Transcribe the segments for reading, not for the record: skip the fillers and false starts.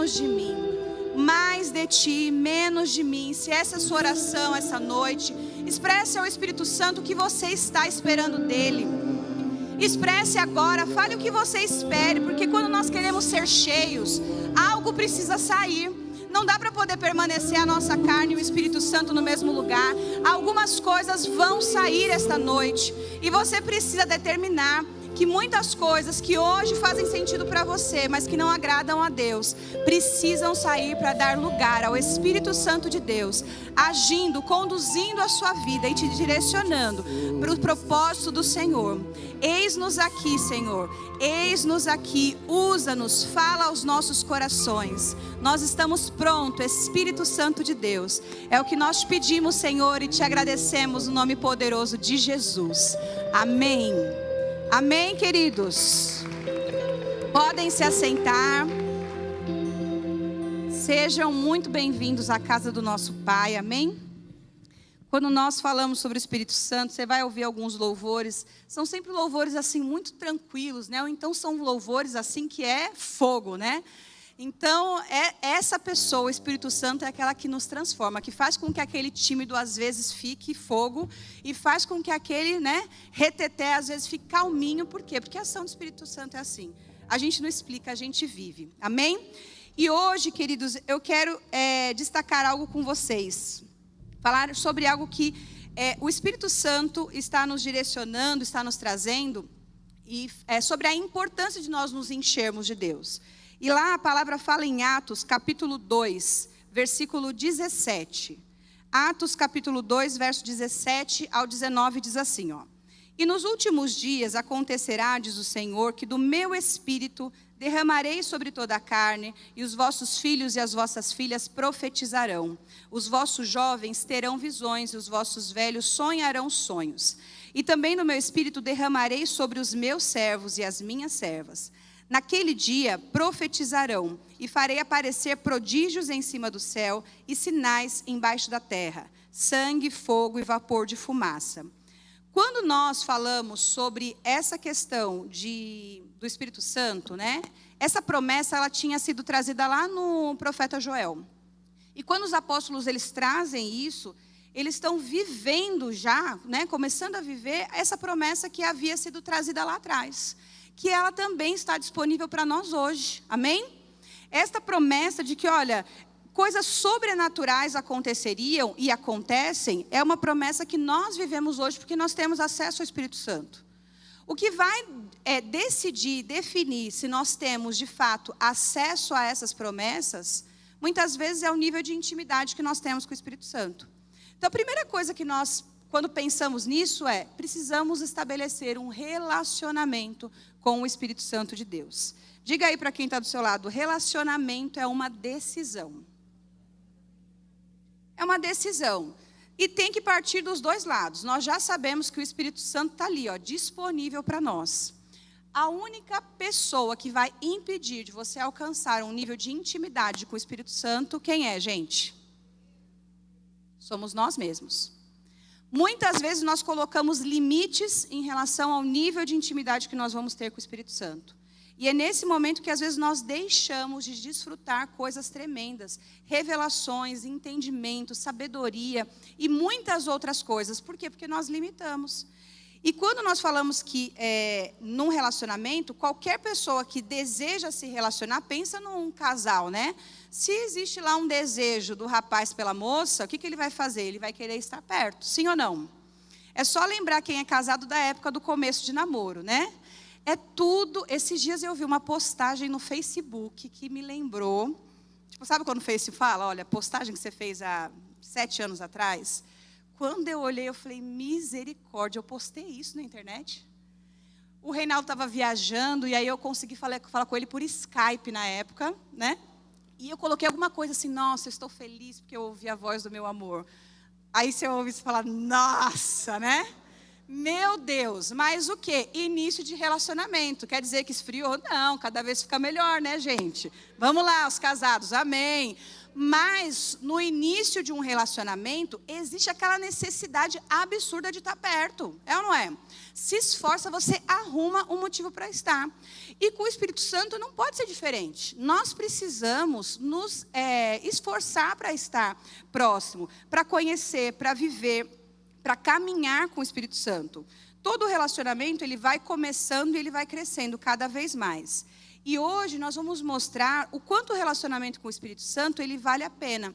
menos de mim. Mais de ti, menos de mim. Se essa é a sua oração essa noite, expresse ao Espírito Santo o que você está esperando dele. Expresse agora, fale o que você espere, porque quando nós queremos ser cheios, algo precisa sair. Não dá para poder permanecer a nossa carne e o Espírito Santo no mesmo lugar. Algumas coisas vão sair esta noite, e você precisa determinar que muitas coisas que hoje fazem sentido para você, mas que não agradam a Deus, precisam sair para dar lugar ao Espírito Santo de Deus, agindo, conduzindo a sua vida e te direcionando para o propósito do Senhor. Eis-nos aqui, Senhor, eis-nos aqui, usa-nos, fala aos nossos corações. Nós estamos prontos, Espírito Santo de Deus. É o que nós te pedimos, Senhor, e te agradecemos no nome poderoso de Jesus. Amém. Amém, queridos. Podem se assentar. Sejam muito bem-vindos à casa do nosso Pai, amém? Quando nós falamos sobre o Espírito Santo, você vai ouvir alguns louvores. São sempre louvores assim muito tranquilos, né? Ou então são louvores assim que é fogo, né? Então, essa pessoa, o Espírito Santo, é aquela que nos transforma, que faz com que aquele tímido às vezes fique fogo e faz com que aquele, reteté às vezes fique calminho. Por quê? Porque a ação do Espírito Santo é assim. A gente não explica, a gente vive. Amém? E hoje, queridos, eu quero destacar algo com vocês. Falar sobre algo que o Espírito Santo está nos direcionando, está nos trazendo, e sobre a importância de nós nos enchermos de Deus. E lá a palavra fala em Atos, capítulo 2, versículo 17. Atos, capítulo 2, verso 17 ao 19, diz assim, ó. E nos últimos dias acontecerá, diz o Senhor, que do meu Espírito derramarei sobre toda a carne, e os vossos filhos e as vossas filhas profetizarão. Os vossos jovens terão visões, e os vossos velhos sonharão sonhos. E também no meu Espírito derramarei sobre os meus servos e as minhas servas. Naquele dia profetizarão, e farei aparecer prodígios em cima do céu e sinais embaixo da terra, sangue, fogo e vapor de fumaça. Quando nós falamos sobre essa questão do Espírito Santo, essa promessa ela tinha sido trazida lá no profeta Joel. E quando os apóstolos eles trazem isso, eles estão vivendo já, começando a viver essa promessa que havia sido trazida lá atrás, que ela também está disponível para nós hoje, amém? Esta promessa de que, olha, coisas sobrenaturais aconteceriam e acontecem, é uma promessa que nós vivemos hoje, porque nós temos acesso ao Espírito Santo. O que vai definir se nós temos, de fato, acesso a essas promessas, muitas vezes é o nível de intimidade que nós temos com o Espírito Santo. Então, a primeira coisa que nós, quando pensamos nisso, precisamos estabelecer um relacionamento com o Espírito Santo de Deus. Diga aí para quem está do seu lado, relacionamento é uma decisão. É uma decisão. E tem que partir dos dois lados. Nós já sabemos que o Espírito Santo está ali, disponível para nós. A única pessoa que vai impedir de você alcançar um nível de intimidade com o Espírito Santo, quem é, gente? Somos nós mesmos. Muitas vezes nós colocamos limites em relação ao nível de intimidade que nós vamos ter com o Espírito Santo. E é nesse momento que às vezes nós deixamos de desfrutar coisas tremendas, revelações, entendimento, sabedoria e muitas outras coisas. Por quê? Porque nós limitamos. E quando nós falamos que num relacionamento, qualquer pessoa que deseja se relacionar, pensa num casal, Se existe lá um desejo do rapaz pela moça, o que ele vai fazer? Ele vai querer estar perto, sim ou não? É só lembrar quem é casado da época do começo de namoro, É tudo. Esses dias eu vi uma postagem no Facebook que me lembrou. Sabe quando o Face fala, olha, postagem que você fez há 7 anos atrás? Quando eu olhei, eu falei, misericórdia, eu postei isso na internet. O Reinaldo estava viajando, e aí eu consegui falar com ele por Skype na época, E eu coloquei alguma coisa assim, nossa, eu estou feliz porque eu ouvi a voz do meu amor. Aí você ouve você falar, nossa, Meu Deus, mas o quê? Início de relacionamento. Quer dizer que esfriou? Não, cada vez fica melhor, né, gente? Vamos lá, os casados, amém. Mas no início de um relacionamento, existe aquela necessidade absurda de estar perto. É ou não é? Se esforça, você arruma um motivo para estar. E com o Espírito Santo não pode ser diferente. Nós precisamos nos esforçar para estar próximo, para conhecer, para viver, para caminhar com o Espírito Santo. Todo relacionamento, ele vai começando e ele vai crescendo cada vez mais. E hoje nós vamos mostrar o quanto o relacionamento com o Espírito Santo, ele vale a pena.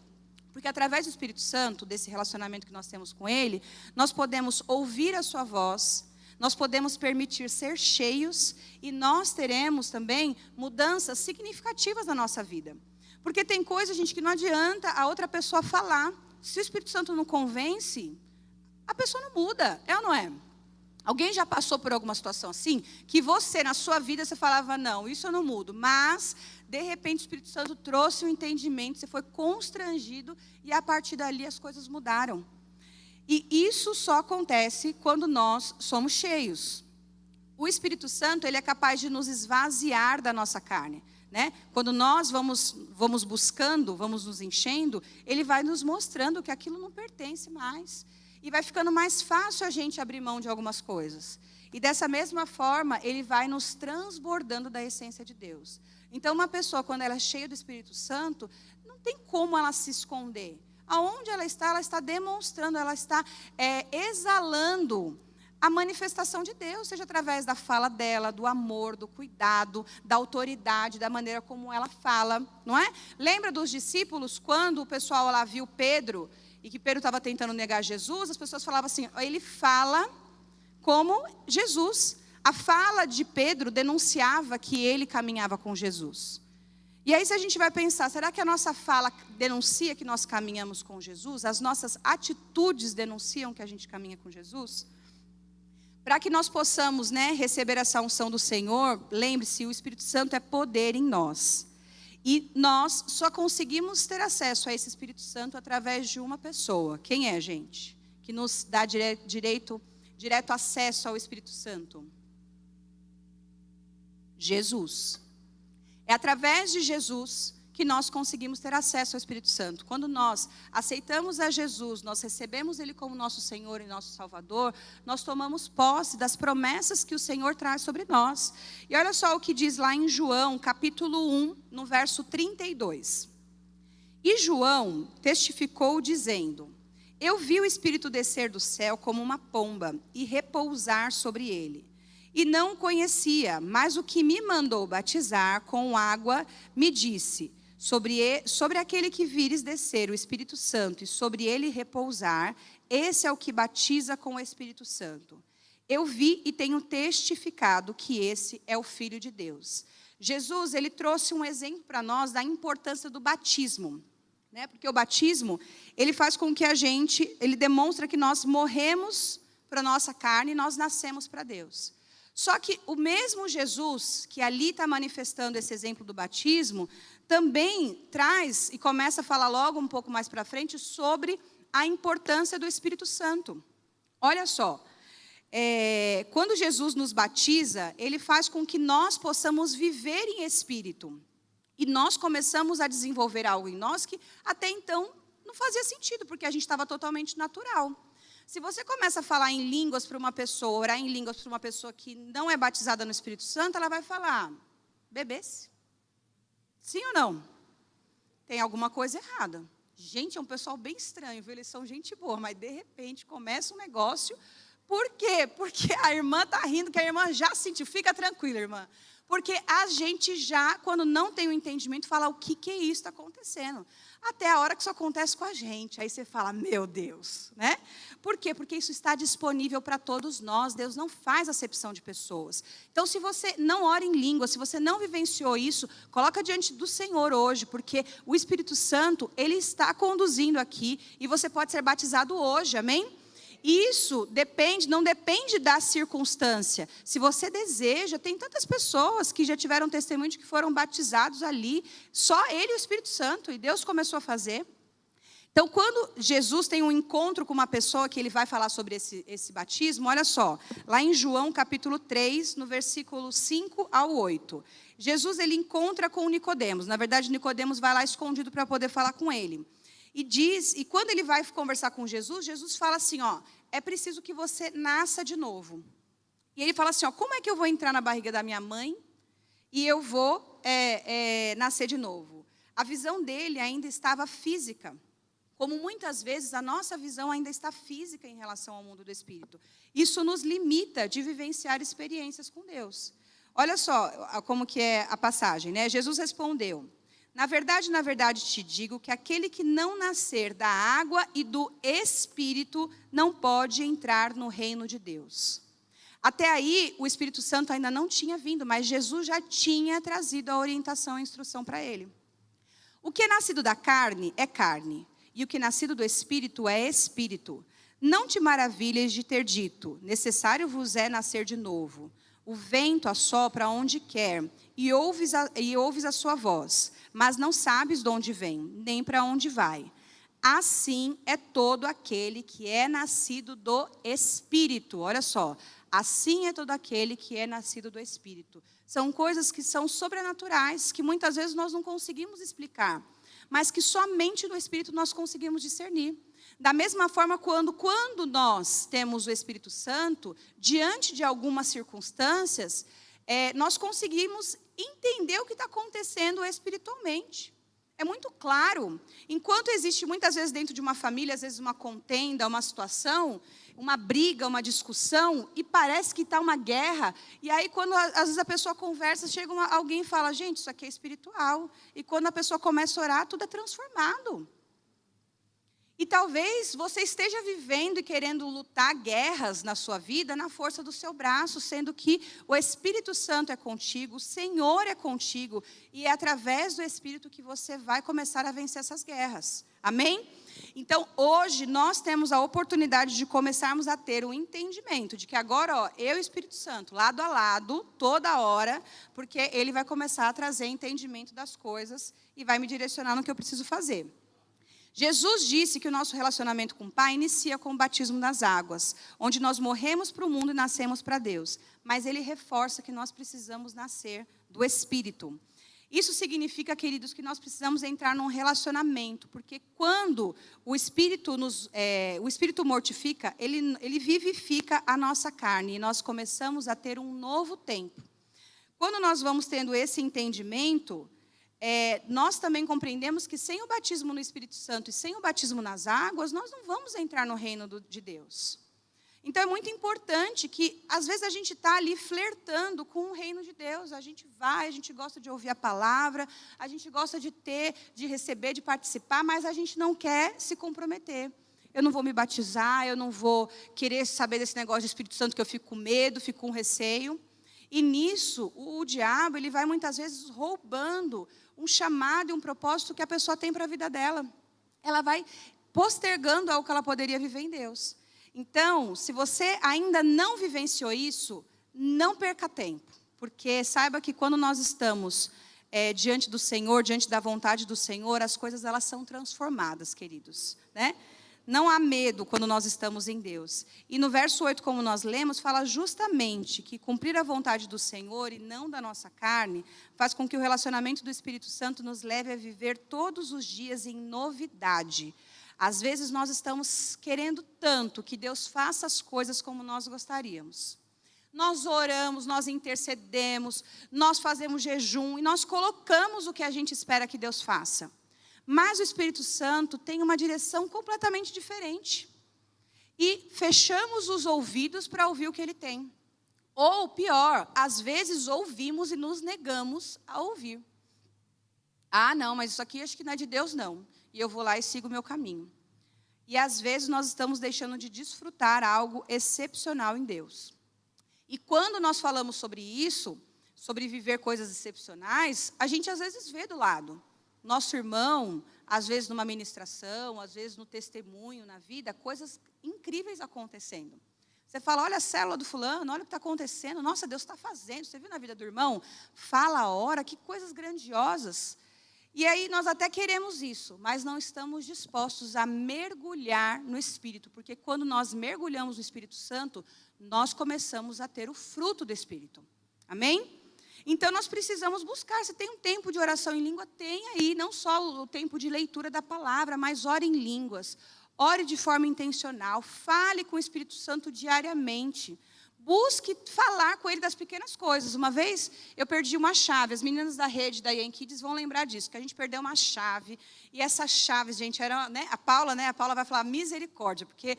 Porque através do Espírito Santo, desse relacionamento que nós temos com ele, nós podemos ouvir a sua voz, nós podemos permitir ser cheios e nós teremos também mudanças significativas na nossa vida. Porque tem coisa, gente, que não adianta a outra pessoa falar. Se o Espírito Santo não convence, a pessoa não muda, é ou não é? Alguém já passou por alguma situação assim? Que você, na sua vida, você falava, não, isso eu não mudo. Mas, de repente, o Espírito Santo trouxe um entendimento, você foi constrangido e a partir dali as coisas mudaram. E isso só acontece quando nós somos cheios. O Espírito Santo, ele é capaz de nos esvaziar da nossa carne, né? Quando nós vamos buscando, vamos nos enchendo, ele vai nos mostrando que aquilo não pertence mais. E vai ficando mais fácil a gente abrir mão de algumas coisas. E dessa mesma forma, ele vai nos transbordando da essência de Deus. Então, uma pessoa, quando ela é cheia do Espírito Santo, não tem como ela se esconder. Aonde ela está demonstrando, ela está exalando a manifestação de Deus, seja através da fala dela, do amor, do cuidado, da autoridade, da maneira como ela fala, não é? Lembra dos discípulos, quando o pessoal lá viu Pedro, e que Pedro estava tentando negar Jesus, as pessoas falavam assim, ele fala como Jesus. A fala de Pedro denunciava que ele caminhava com Jesus. E aí se a gente vai pensar, será que a nossa fala denuncia que nós caminhamos com Jesus? As nossas atitudes denunciam que a gente caminha com Jesus? Para que nós possamos, receber essa unção do Senhor, lembre-se, o Espírito Santo é poder em nós. E nós só conseguimos ter acesso a esse Espírito Santo através de uma pessoa. Quem é, gente? Que nos dá direto acesso ao Espírito Santo? Jesus. É através de Jesus que nós conseguimos ter acesso ao Espírito Santo. Quando nós aceitamos a Jesus, nós recebemos Ele como nosso Senhor e nosso Salvador, nós tomamos posse das promessas que o Senhor traz sobre nós. E olha só o que diz lá em João, capítulo 1, no verso 32. E João testificou dizendo, eu vi o Espírito descer do céu como uma pomba e repousar sobre ele. E não o conhecia, mas o que me mandou batizar com água me disse, sobre aquele que vires descer o Espírito Santo e sobre ele repousar, esse é o que batiza com o Espírito Santo. Eu vi e tenho testificado que esse é o Filho de Deus. Jesus, ele trouxe um exemplo para nós da importância do batismo, né? Porque o batismo, ele faz com que ele demonstra que nós morremos para a nossa carne e nós nascemos para Deus. Só que o mesmo Jesus, que ali está manifestando esse exemplo do batismo, também traz e começa a falar logo um pouco mais para frente sobre a importância do Espírito Santo. Olha só, quando Jesus nos batiza, ele faz com que nós possamos viver em Espírito. E nós começamos a desenvolver algo em nós que até então não fazia sentido, porque a gente estava totalmente natural. Se você começa a falar em línguas para uma pessoa, orar em línguas para uma pessoa que não é batizada no Espírito Santo, ela vai falar, bebesse? Sim ou não? Tem alguma coisa errada. Gente, é um pessoal bem estranho, viu? Eles são gente boa, mas de repente começa um negócio. Por quê? Porque a irmã está rindo, que a irmã já sentiu. Fica tranquila, irmã. Porque a gente já, quando não tem o entendimento, fala o que é isso que está acontecendo. Até a hora que isso acontece com a gente. Aí você fala, meu Deus, né? Por quê? Porque isso está disponível para todos nós. Deus não faz acepção de pessoas. Então, se você não ora em língua, se você não vivenciou isso, coloca diante do Senhor hoje, porque o Espírito Santo, ele está conduzindo aqui e você pode ser batizado hoje, amém? Isso não depende da circunstância. Se você deseja, tem tantas pessoas que já tiveram testemunho de que foram batizados ali, só ele e o Espírito Santo, e Deus começou a fazer. Então, quando Jesus tem um encontro com uma pessoa que ele vai falar sobre esse batismo, olha só, lá em João capítulo 3, no versículo 5 ao 8. Jesus, ele encontra com Nicodemos. Na verdade, Nicodemos vai lá escondido para poder falar com ele. E quando ele vai conversar com Jesus, Jesus fala assim, ó, é preciso que você nasça de novo. E ele fala assim, ó, como é que eu vou entrar na barriga da minha mãe e eu vou nascer de novo? A visão dele ainda estava física. Como muitas vezes a nossa visão ainda está física em relação ao mundo do Espírito. Isso nos limita de vivenciar experiências com Deus. Olha só como que é a passagem, né? Jesus respondeu, na verdade, te digo que aquele que não nascer da água e do Espírito não pode entrar no reino de Deus. Até aí, o Espírito Santo ainda não tinha vindo, mas Jesus já tinha trazido a orientação e a instrução para ele. O que é nascido da carne é carne. E o que é nascido do Espírito é Espírito. Não te maravilhes de ter dito, necessário vos é nascer de novo. O vento assopra onde quer, e ouves a sua voz, mas não sabes de onde vem, nem para onde vai. Assim é todo aquele que é nascido do Espírito. Olha só, assim é todo aquele que é nascido do Espírito. São coisas que são sobrenaturais, que muitas vezes nós não conseguimos explicar, mas que somente no Espírito nós conseguimos discernir. Da mesma forma, quando nós temos o Espírito Santo, diante de algumas circunstâncias, nós conseguimos entender o que está acontecendo espiritualmente. É muito claro. Enquanto existe muitas vezes dentro de uma família, às vezes uma contenda, uma situação, uma briga, uma discussão, e parece que está uma guerra, e aí quando às vezes a pessoa conversa, chega alguém e fala, gente, isso aqui é espiritual. E quando a pessoa começa a orar, tudo é transformado. E talvez você esteja vivendo e querendo lutar guerras na sua vida na força do seu braço, sendo que o Espírito Santo é contigo, o Senhor é contigo, e é através do Espírito que você vai começar a vencer essas guerras. Amém? Então, hoje, nós temos a oportunidade de começarmos a ter um entendimento de que agora, ó, eu e o Espírito Santo, lado a lado, toda hora, porque ele vai começar a trazer entendimento das coisas e vai me direcionar no que eu preciso fazer. Jesus disse que o nosso relacionamento com o Pai inicia com o batismo nas águas, onde nós morremos para o mundo e nascemos para Deus. Mas ele reforça que nós precisamos nascer do Espírito. Isso significa, queridos, que nós precisamos entrar num relacionamento, porque quando o Espírito mortifica, ele vivifica a nossa carne e nós começamos a ter um novo tempo. Quando nós vamos tendo esse entendimento, nós também compreendemos que sem o batismo no Espírito Santo e sem o batismo nas águas, nós não vamos entrar no reino de Deus. Então é muito importante que, às vezes, a gente está ali flertando com o reino de Deus. A gente gosta de ouvir a palavra, a gente gosta de receber, de participar, mas a gente não quer se comprometer. Eu não vou me batizar, eu não vou querer saber desse negócio de Espírito Santo, que eu fico com medo, fico com receio. E nisso, o diabo, ele vai muitas vezes roubando um chamado e um propósito que a pessoa tem para a vida dela. Ela vai postergando algo que ela poderia viver em Deus. Então, se você ainda não vivenciou isso, não perca tempo. Porque saiba que quando nós estamos diante do Senhor, diante da vontade do Senhor, as coisas elas são transformadas, queridos, né? Não há medo quando nós estamos em Deus. E no verso 8, como nós lemos, fala justamente que cumprir a vontade do Senhor e não da nossa carne, faz com que o relacionamento do Espírito Santo nos leve a viver todos os dias em novidade. Às vezes nós estamos querendo tanto que Deus faça as coisas como nós gostaríamos. Nós oramos, nós intercedemos, nós fazemos jejum e nós colocamos o que a gente espera que Deus faça. Mas o Espírito Santo tem uma direção completamente diferente. E fechamos os ouvidos para ouvir o que ele tem. Ou pior, às vezes ouvimos e nos negamos a ouvir. Ah, não, mas isso aqui acho que não é de Deus, não. E eu vou lá e sigo o meu caminho. E às vezes nós estamos deixando de desfrutar algo excepcional em Deus. E quando nós falamos sobre isso, sobre viver coisas excepcionais, a gente às vezes vê do lado. Nosso irmão, às vezes numa ministração, às vezes no testemunho, na vida, coisas incríveis acontecendo. Você fala, olha a célula do fulano, olha o que está acontecendo. Nossa, Deus está fazendo. Você viu na vida do irmão? Fala a hora, que coisas grandiosas. E aí nós até queremos isso, mas não estamos dispostos a mergulhar no Espírito, porque quando nós mergulhamos no Espírito Santo, nós começamos a ter o fruto do Espírito. Amém? Então nós precisamos buscar. Se tem um tempo de oração em língua, tem aí, não só o tempo de leitura da palavra, mas ore em línguas. Ore de forma intencional, fale com o Espírito Santo diariamente. Busque falar com ele das pequenas coisas. Uma vez eu perdi uma chave. As meninas da rede da Young Kids vão lembrar disso, que a gente perdeu uma chave. E essa chave, gente, era, né, a Paula vai falar misericórdia, porque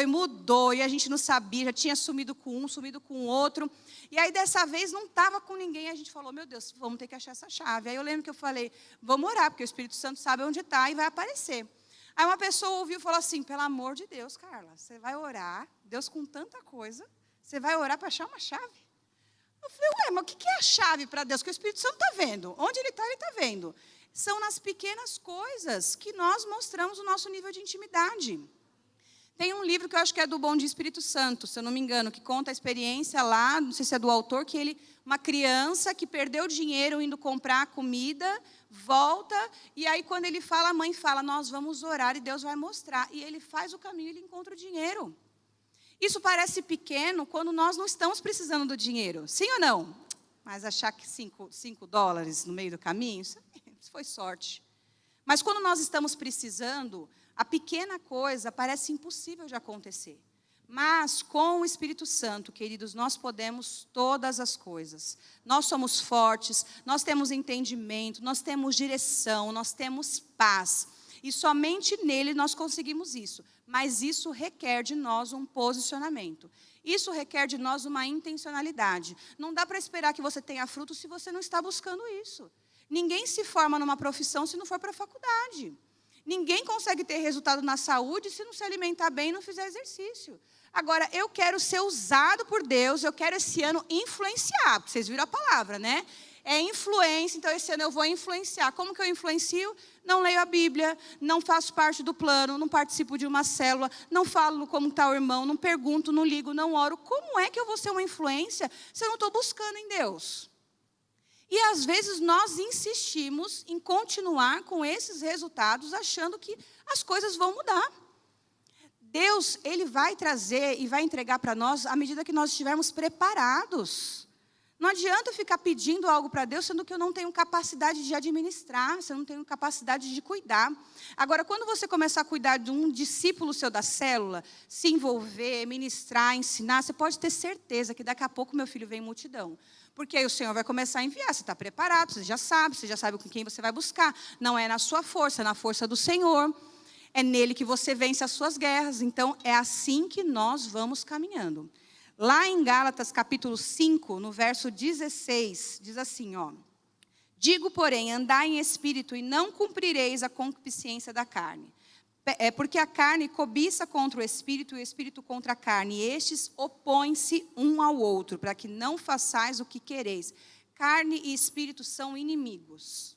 mudou, e a gente não sabia, já tinha sumido com um, sumido com o outro. E aí dessa vez não estava com ninguém, e a gente falou, meu Deus, vamos ter que achar essa chave. Aí eu lembro que eu falei, vamos orar, porque o Espírito Santo sabe onde está e vai aparecer. Aí uma pessoa ouviu e falou assim, pelo amor de Deus, Carla, você vai orar, Deus com tanta coisa, você vai orar para achar uma chave? Eu falei, ué, mas o que é a chave para Deus? Que o Espírito Santo está vendo. Onde ele está vendo. São nas pequenas coisas que nós mostramos o nosso nível de intimidade. Tem um livro que eu acho que é do Bom Dia Espírito Santo, se eu não me engano, que conta a experiência lá, não sei se é do autor, que uma criança que perdeu dinheiro indo comprar comida, volta, e aí quando ele fala, a mãe fala, nós vamos orar e Deus vai mostrar. E ele faz o caminho e ele encontra o dinheiro. Isso parece pequeno quando nós não estamos precisando do dinheiro. Sim ou não? Mas achar que $5 no meio do caminho, isso foi sorte. Mas quando nós estamos precisando, a pequena coisa parece impossível de acontecer. Mas com o Espírito Santo, queridos, nós podemos todas as coisas. Nós somos fortes, nós temos entendimento, nós temos direção, nós temos paz. E somente nele nós conseguimos isso. Mas isso requer de nós um posicionamento. Isso requer de nós uma intencionalidade. Não dá para esperar que você tenha fruto se você não está buscando isso. Ninguém se forma numa profissão se não for para a faculdade. Ninguém consegue ter resultado na saúde se não se alimentar bem e não fizer exercício. Agora, eu quero ser usado por Deus, eu quero esse ano influenciar. Vocês viram a palavra, né? É influência, então esse ano eu vou influenciar. Como que eu influencio? Não leio a Bíblia, não faço parte do plano, não participo de uma célula, não falo como está o irmão, não pergunto, não ligo, não oro. Como é que eu vou ser uma influência se eu não estou buscando em Deus? E às vezes nós insistimos em continuar com esses resultados, achando que as coisas vão mudar. Deus, Ele vai trazer e vai entregar para nós à medida que nós estivermos preparados. Não adianta eu ficar pedindo algo para Deus, sendo que eu não tenho capacidade de administrar, se eu não tenho capacidade de cuidar. Agora, quando você começar a cuidar de um discípulo seu da célula, se envolver, ministrar, ensinar, você pode ter certeza que daqui a pouco meu filho vem em multidão. Porque aí o Senhor vai começar a enviar, você está preparado, você já sabe com quem você vai buscar. Não é na sua força, é na força do Senhor. É nele que você vence as suas guerras. Então, é assim que nós vamos caminhando. Lá em Gálatas, capítulo 5, no verso 16, diz assim, ó. Digo, porém, andai em espírito e não cumprireis a concupiscência da carne. Porque a carne cobiça contra o espírito e o espírito contra a carne. E estes opõem-se um ao outro, para que não façais o que quereis. Carne e espírito são inimigos.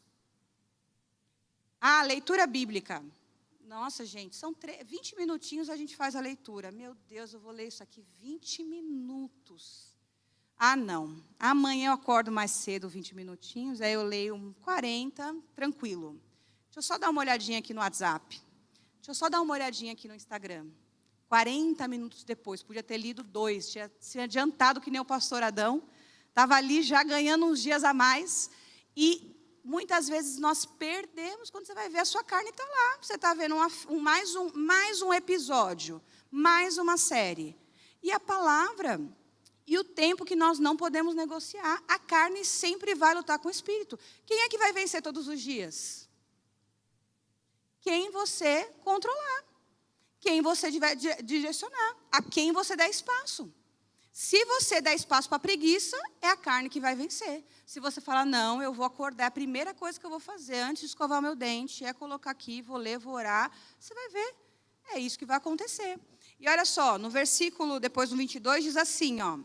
Leitura bíblica. Nossa, gente, são 20 minutinhos a gente faz a leitura. Meu Deus, eu vou ler isso aqui 20 minutos. Não. Amanhã eu acordo mais cedo, 20 minutinhos, aí eu leio 40, tranquilo. Deixa eu só dar uma olhadinha aqui no WhatsApp. Deixa eu só dar uma olhadinha aqui no Instagram. 40 minutos depois, podia ter lido 2, tinha se adiantado que nem o pastor Adão. Estava ali já ganhando uns dias a mais. E muitas vezes nós perdemos, quando você vai ver, a sua carne está lá. Você está vendo mais um episódio, mais uma série. E a palavra e o tempo que nós não podemos negociar, a carne sempre vai lutar com o espírito. Quem é que vai vencer todos os dias? Quem você controlar. Quem você direcionar. A quem você der espaço. Se você der espaço para a preguiça, é a carne que vai vencer. Se você falar, não, eu vou acordar, a primeira coisa que eu vou fazer antes de escovar o meu dente é colocar aqui, vou ler, vou orar, você vai ver. É isso que vai acontecer. E olha só, no versículo, depois do 22, diz assim, ó.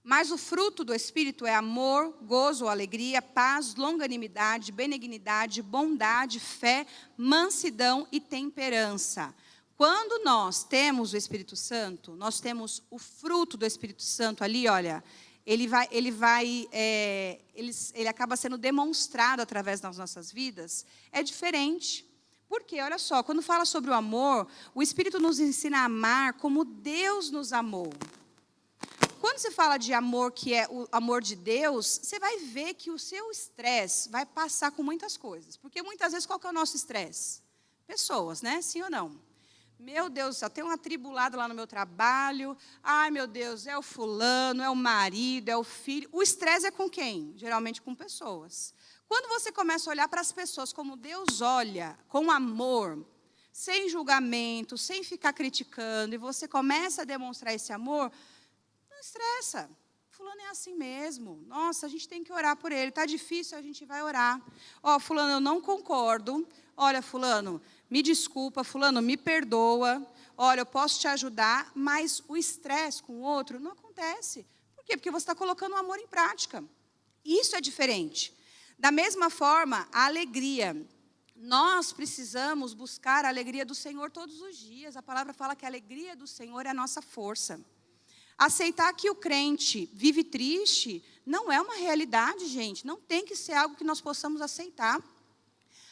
Mas o fruto do Espírito é amor, gozo, alegria, paz, longanimidade, benignidade, bondade, fé, mansidão e temperança. Quando nós temos o Espírito Santo, nós temos o fruto do Espírito Santo ali, olha, ele acaba sendo demonstrado através das nossas vidas, é diferente. Porque, olha só, quando fala sobre o amor, o Espírito nos ensina a amar como Deus nos amou. Quando você fala de amor, que é o amor de Deus, você vai ver que o seu estresse vai passar com muitas coisas. Porque muitas vezes, qual que é o nosso estresse? Pessoas, né? Sim ou não? Meu Deus do céu, tem um atribulado lá no meu trabalho. Ai, meu Deus, é o fulano, é o marido, é o filho. O estresse é com quem? Geralmente com pessoas. Quando você começa a olhar para as pessoas como Deus olha, com amor, sem julgamento, sem ficar criticando, e você começa a demonstrar esse amor, não estressa. Fulano é assim mesmo. Nossa, a gente tem que orar por ele. Está difícil, a gente vai orar. Ó, fulano, eu não concordo. Olha, fulano, me desculpa. Fulano, me perdoa. Olha, eu posso te ajudar. Mas o estresse com o outro não acontece. Por quê? Porque você está colocando o amor em prática. Isso é diferente. Da mesma forma, a alegria. Nós precisamos buscar a alegria do Senhor todos os dias. A palavra fala que a alegria do Senhor é a nossa força. Aceitar que o crente vive triste não é uma realidade, gente. Não tem que ser algo que nós possamos aceitar.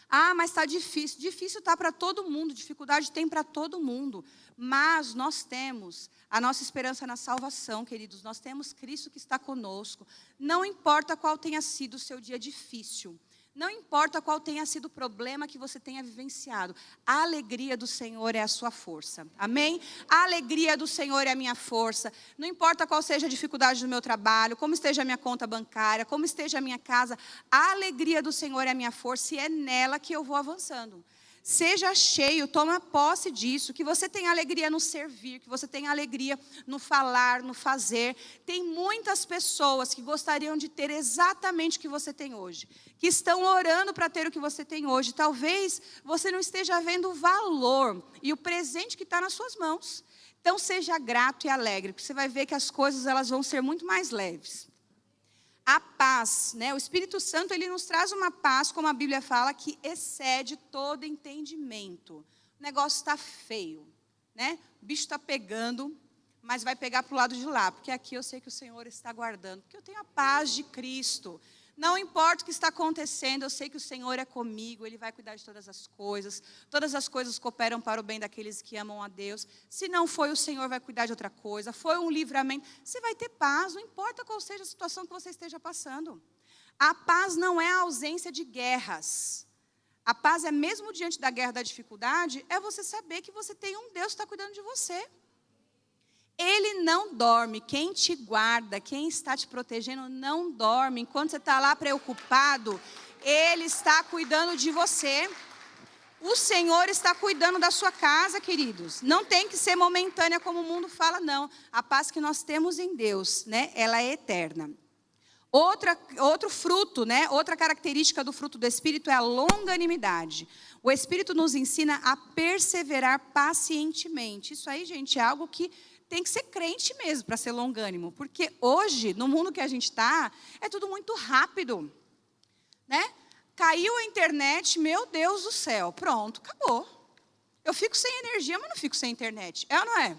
Ah, mas está difícil. Difícil está para todo mundo, dificuldade tem para todo mundo. Mas nós temos a nossa esperança na salvação, queridos. Nós temos Cristo que está conosco. Não importa qual tenha sido o seu dia difícil. Não importa qual tenha sido o problema que você tenha vivenciado. A alegria do Senhor é a sua força. Amém? A alegria do Senhor é a minha força. Não importa qual seja a dificuldade do meu trabalho, como esteja a minha conta bancária, como esteja a minha casa. A alegria do Senhor é a minha força e é nela que eu vou avançando. Seja cheio, toma posse disso, que você tenha alegria no servir, que você tenha alegria no falar, no fazer. Tem muitas pessoas que gostariam de ter exatamente o que você tem hoje, que estão orando para ter o que você tem hoje. Talvez você não esteja vendo o valor e o presente que está nas suas mãos. Então seja grato e alegre, porque você vai ver que as coisas elas vão ser muito mais leves. A paz, né? O Espírito Santo, ele nos traz uma paz, como a Bíblia fala, que excede todo entendimento. O negócio está feio, né? O bicho está pegando, mas vai pegar para o lado de lá, porque aqui eu sei que o Senhor está guardando, porque eu tenho a paz de Cristo. Não importa o que está acontecendo, eu sei que o Senhor é comigo, Ele vai cuidar de todas as coisas cooperam para o bem daqueles que amam a Deus. Se não foi, o Senhor vai cuidar de outra coisa, foi um livramento, você vai ter paz, não importa qual seja a situação que você esteja passando. A paz não é a ausência de guerras. A paz é mesmo diante da guerra, da dificuldade, é você saber que você tem um Deus que está cuidando de você. Ele não dorme, quem te guarda, quem está te protegendo não dorme. Enquanto você está lá preocupado, Ele está cuidando de você. O Senhor está cuidando da sua casa, queridos. Não tem que ser momentânea como o mundo fala, não. A paz que nós temos em Deus, né? Ela é eterna. Outro fruto, né? Outra característica do fruto do Espírito é a longanimidade. O Espírito nos ensina a perseverar pacientemente. Isso aí, gente, é algo que tem que ser crente mesmo para ser longânimo. Porque hoje, no mundo que a gente está, é tudo muito rápido. Né? Caiu a internet, meu Deus do céu, pronto, acabou. Eu fico sem energia, mas não fico sem internet. É ou não é?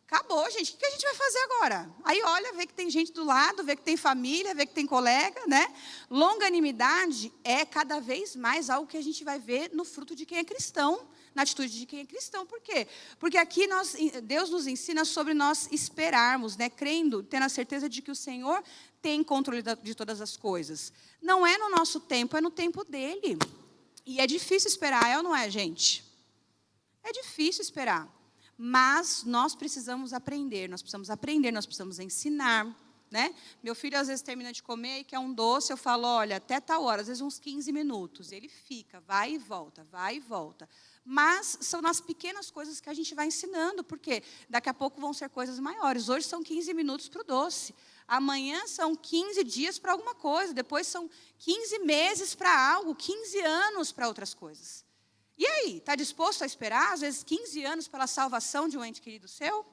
Acabou, gente. O que a gente vai fazer agora? Aí olha, vê que tem gente do lado, vê que tem família, vê que tem colega, né? Longanimidade é cada vez mais algo que a gente vai ver no fruto de quem é cristão, na atitude de quem é cristão. Por quê? Porque aqui Deus nos ensina sobre nós esperarmos, né? Crendo, tendo a certeza de que o Senhor tem controle de todas as coisas. Não é no nosso tempo, é no tempo dele. E é difícil esperar, é ou não é, gente? É difícil esperar. Mas nós precisamos aprender, nós precisamos ensinar, né? Meu filho às vezes termina de comer e quer um doce, eu falo, olha, até tal hora, às vezes uns 15 minutos. Ele fica, vai e volta, vai e volta. Mas são nas pequenas coisas que a gente vai ensinando, porque daqui a pouco vão ser coisas maiores. Hoje são 15 minutos para o doce. Amanhã são 15 dias para alguma coisa, depois são 15 meses para algo, 15 anos para outras coisas. E aí, está disposto a esperar, às vezes, 15 anos pela salvação de um ente querido seu?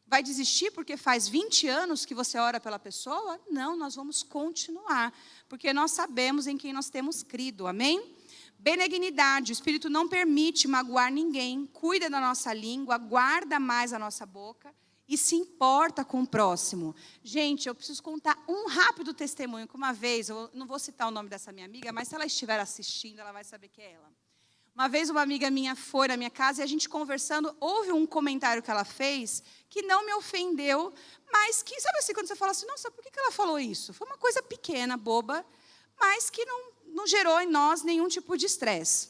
Vai desistir porque faz 20 anos que você ora pela pessoa? Não, nós vamos continuar, porque nós sabemos em quem nós temos crido, amém? Benignidade, o Espírito não permite magoar ninguém, cuida da nossa língua, guarda mais a nossa boca e se importa com o próximo. Gente, eu preciso contar um rápido testemunho, que uma vez, eu não vou citar o nome dessa minha amiga, mas se ela estiver assistindo, ela vai saber que é ela. Uma vez uma amiga minha foi na minha casa e a gente conversando, houve um comentário que ela fez que não me ofendeu, mas que, sabe assim, quando você fala assim, nossa, por que ela falou isso? Foi uma coisa pequena, boba, mas que não gerou em nós nenhum tipo de estresse.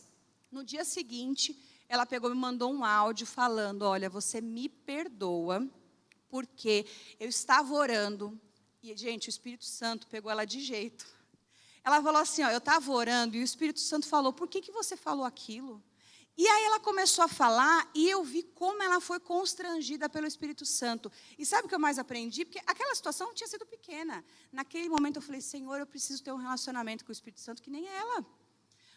No dia seguinte, ela pegou e me mandou um áudio falando, olha, você me perdoa, porque eu estava orando, e, gente, o Espírito Santo pegou ela de jeito. Ela falou assim, ó, eu estava orando, e o Espírito Santo falou, por que você falou aquilo? E aí ela começou a falar, e eu vi como ela foi constrangida pelo Espírito Santo. E sabe o que eu mais aprendi? Porque aquela situação tinha sido pequena. Naquele momento eu falei, Senhor, eu preciso ter um relacionamento com o Espírito Santo que nem ela.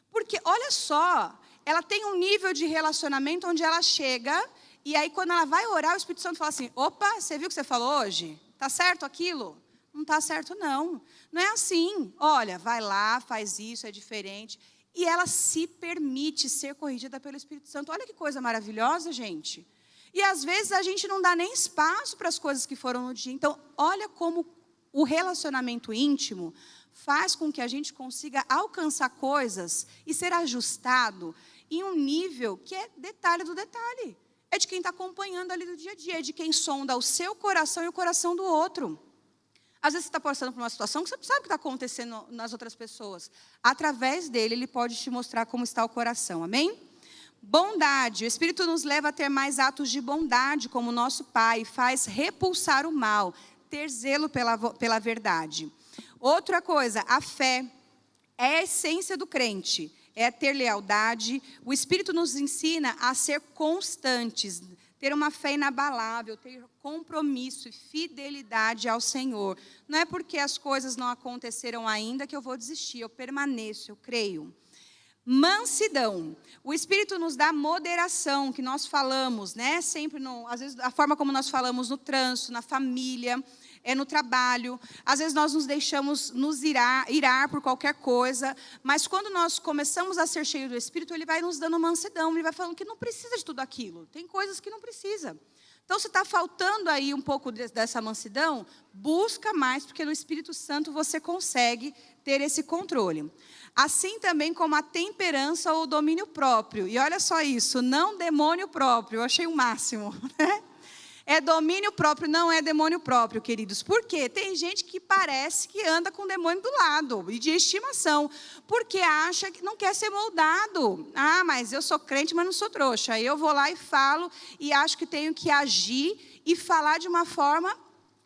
Porque, olha só, ela tem um nível de relacionamento onde ela chega, e aí quando ela vai orar, o Espírito Santo fala assim, opa, você viu o que você falou hoje? Está certo aquilo? Não está certo, não. Não é assim. Olha, vai lá, faz isso, é diferente. E ela se permite ser corrigida pelo Espírito Santo. Olha que coisa maravilhosa, gente. E às vezes a gente não dá nem espaço para as coisas que foram no dia. Então, olha como o relacionamento íntimo faz com que a gente consiga alcançar coisas e ser ajustado em um nível que é detalhe do detalhe. É de quem está acompanhando ali do dia a dia, é de quem sonda o seu coração e o coração do outro. Às vezes você está passando por uma situação que você não sabe o que está acontecendo nas outras pessoas. Através dele, ele pode te mostrar como está o coração. Amém? Bondade. O Espírito nos leva a ter mais atos de bondade, como nosso Pai, faz repulsar o mal, ter zelo pela verdade. Outra coisa, a fé é a essência do crente, é ter lealdade. O Espírito nos ensina a ser constantes, ter uma fé inabalável, ter compromisso e fidelidade ao Senhor. Não é porque as coisas não aconteceram ainda que eu vou desistir, eu permaneço, eu creio. Mansidão. O Espírito nos dá moderação, que nós falamos, né? Sempre, às vezes, a forma como nós falamos no trânsito, na família, no trabalho. Às vezes nós nos deixamos irar por qualquer coisa, mas quando nós começamos a ser cheios do Espírito, ele vai nos dando mansidão, ele vai falando que não precisa de tudo aquilo, tem coisas que não precisa. Então, se está faltando aí um pouco dessa mansidão, busca mais, porque no Espírito Santo você consegue ter esse controle. Assim também como a temperança ou o domínio próprio. E olha só isso, não demônio próprio, eu achei o máximo, né? É domínio próprio, não é demônio próprio, queridos. Por quê? Tem gente que parece que anda com demônio do lado, e de estimação, porque acha que não quer ser moldado. Ah, mas eu sou crente, mas não sou trouxa. Aí eu vou lá e falo, e acho que tenho que agir e falar de uma forma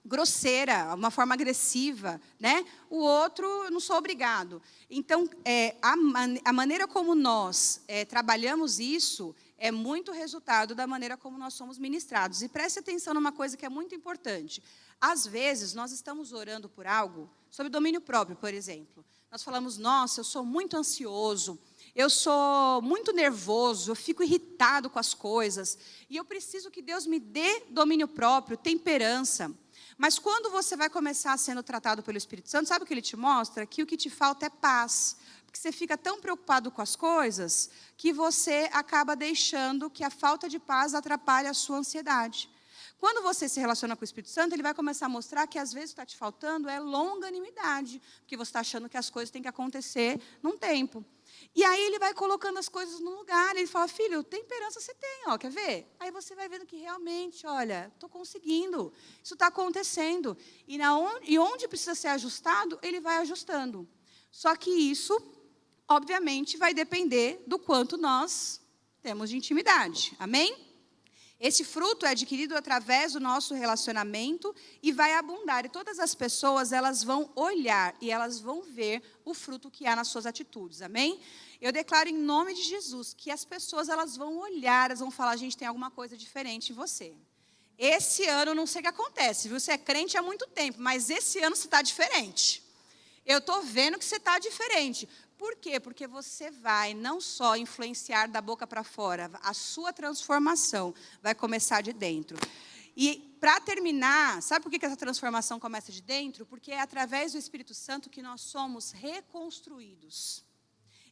grosseira, uma forma agressiva, né? O outro, eu não sou obrigado. Então, a maneira como nós trabalhamos isso é muito resultado da maneira como nós somos ministrados. E preste atenção numa coisa que é muito importante. Às vezes, nós estamos orando por algo, sobre domínio próprio, por exemplo. Nós falamos, nossa, eu sou muito ansioso, eu sou muito nervoso, eu fico irritado com as coisas, e eu preciso que Deus me dê domínio próprio, temperança. Mas quando você vai começar sendo tratado pelo Espírito Santo, sabe o que ele te mostra? Que o que te falta é paz. Porque você fica tão preocupado com as coisas que você acaba deixando que a falta de paz atrapalhe a sua ansiedade. Quando você se relaciona com o Espírito Santo, ele vai começar a mostrar que às vezes o que está te faltando é longanimidade, porque você está achando que as coisas têm que acontecer num tempo. E aí ele vai colocando as coisas no lugar, ele fala, filho, temperança você tem, ó, quer ver? Aí você vai vendo que realmente, olha, estou conseguindo, isso está acontecendo. E onde precisa ser ajustado, ele vai ajustando. Só que isso, obviamente, vai depender do quanto nós temos de intimidade. Amém? Esse fruto é adquirido através do nosso relacionamento e vai abundar. E todas as pessoas, elas vão olhar e elas vão ver o fruto que há nas suas atitudes. Amém? Eu declaro em nome de Jesus que as pessoas, elas vão olhar, elas vão falar, gente, tem alguma coisa diferente em você. Esse ano, não sei o que acontece, viu? Você é crente há muito tempo, mas esse ano você está diferente. Eu estou vendo que você está diferente. Por quê? Porque você vai não só influenciar da boca para fora, a sua transformação vai começar de dentro. E para terminar, sabe por que essa transformação começa de dentro? Porque é através do Espírito Santo que nós somos reconstruídos.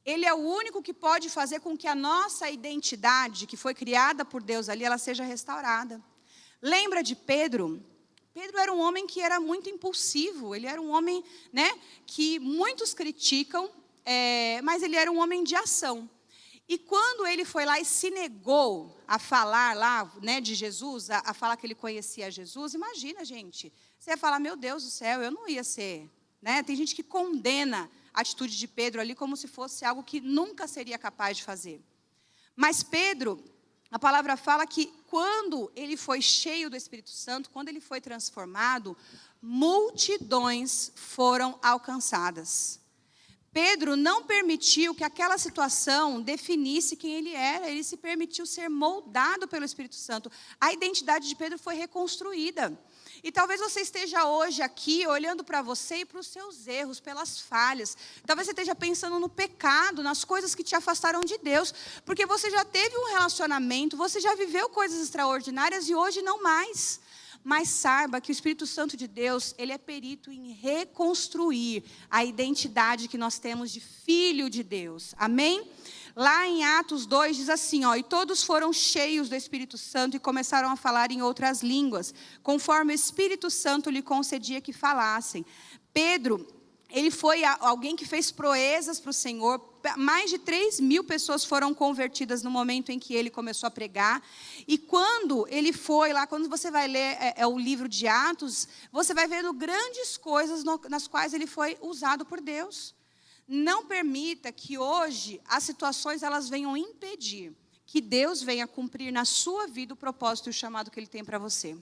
Ele é o único que pode fazer com que a nossa identidade, que foi criada por Deus ali, ela seja restaurada. Lembra de Pedro? Pedro era um homem que era muito impulsivo, ele era um homem, né, que muitos criticam, mas ele era um homem de ação. E quando ele foi lá e se negou a falar lá, né, de Jesus, a falar que ele conhecia Jesus, imagina, gente, você ia falar, meu Deus do céu, eu não ia ser, né? Tem gente que condena a atitude de Pedro ali como se fosse algo que nunca seria capaz de fazer. Mas Pedro, a palavra fala que quando ele foi cheio do Espírito Santo, quando ele foi transformado, multidões foram alcançadas. Pedro não permitiu que aquela situação definisse quem ele era, ele se permitiu ser moldado pelo Espírito Santo. A identidade de Pedro foi reconstruída. E talvez você esteja hoje aqui olhando para você e para os seus erros, pelas falhas. Talvez você esteja pensando no pecado, nas coisas que te afastaram de Deus. Porque você já teve um relacionamento, você já viveu coisas extraordinárias e hoje não mais. Mas saiba que o Espírito Santo de Deus, ele é perito em reconstruir a identidade que nós temos de filho de Deus. Amém? Lá em Atos 2 diz assim, e todos foram cheios do Espírito Santo e começaram a falar em outras línguas, conforme o Espírito Santo lhe concedia que falassem. Pedro, ele foi alguém que fez proezas para o Senhor. Mais de 3.000 pessoas foram convertidas no momento em que ele começou a pregar. E quando ele foi lá, quando você vai ler o livro de Atos, você vai vendo grandes coisas nas quais ele foi usado por Deus. Não permita que hoje as situações elas venham impedir que Deus venha cumprir na sua vida o propósito e o chamado que Ele tem para você.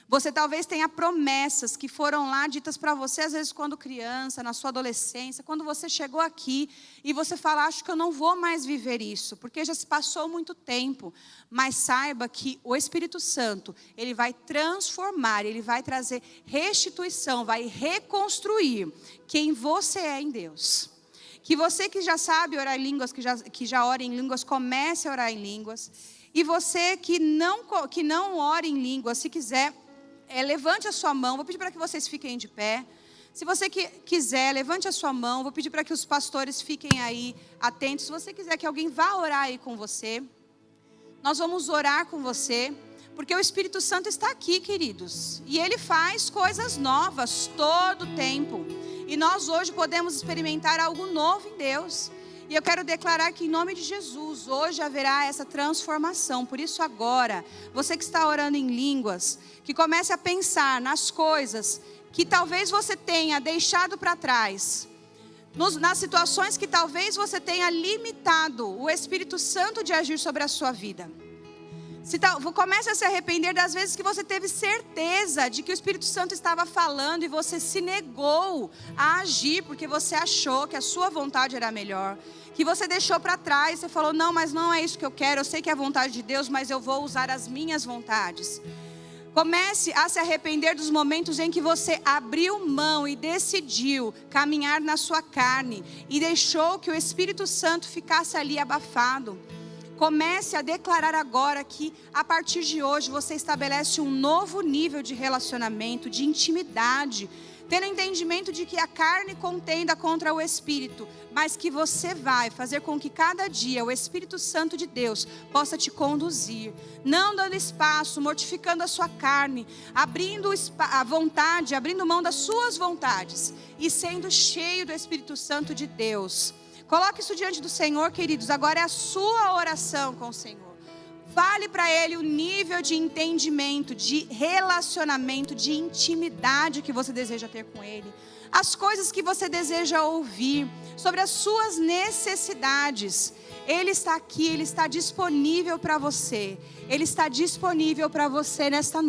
Você talvez tenha promessas que foram lá ditas para você, às vezes quando criança, na sua adolescência, quando você chegou aqui e você fala, acho que eu não vou mais viver isso, porque já se passou muito tempo. Mas saiba que o Espírito Santo, ele vai transformar, ele vai trazer restituição, vai reconstruir quem você é em Deus. Que você que já sabe orar em línguas, que já ora em línguas, comece a orar em línguas. E você que não ora em línguas, se quiser, levante a sua mão. Vou pedir para que vocês fiquem de pé. Se você quiser, levante a sua mão. Vou pedir para que os pastores fiquem aí atentos. Se você quiser que alguém vá orar aí com você, nós vamos orar com você. Porque o Espírito Santo está aqui, queridos. E Ele faz coisas novas todo o tempo. E nós hoje podemos experimentar algo novo em Deus. E eu quero declarar que em nome de Jesus, hoje haverá essa transformação. Por isso agora, você que está orando em línguas, que comece a pensar nas coisas que talvez você tenha deixado para trás. Nas situações que talvez você tenha limitado o Espírito Santo de agir sobre a sua vida. Comece a se arrepender das vezes que você teve certeza de que o Espírito Santo estava falando e você se negou a agir porque você achou que a sua vontade era melhor. Que você deixou para trás, você falou, não, mas não é isso que eu quero, eu sei que é a vontade de Deus, mas eu vou usar as minhas vontades. Comece a se arrepender dos momentos em que você abriu mão e decidiu caminhar na sua carne e deixou que o Espírito Santo ficasse ali abafado. Comece a declarar agora que, a partir de hoje, você estabelece um novo nível de relacionamento, de intimidade, tendo entendimento de que a carne contenda contra o Espírito, mas que você vai fazer com que cada dia o Espírito Santo de Deus possa te conduzir, não dando espaço, mortificando a sua carne, abrindo a vontade, abrindo mão das suas vontades e sendo cheio do Espírito Santo de Deus. Coloque isso diante do Senhor, queridos. Agora é a sua oração com o Senhor. Fale para Ele o nível de entendimento, de relacionamento, de intimidade que você deseja ter com Ele. As coisas que você deseja ouvir, sobre as suas necessidades. Ele está aqui, Ele está disponível para você. Ele está disponível para você nesta noite.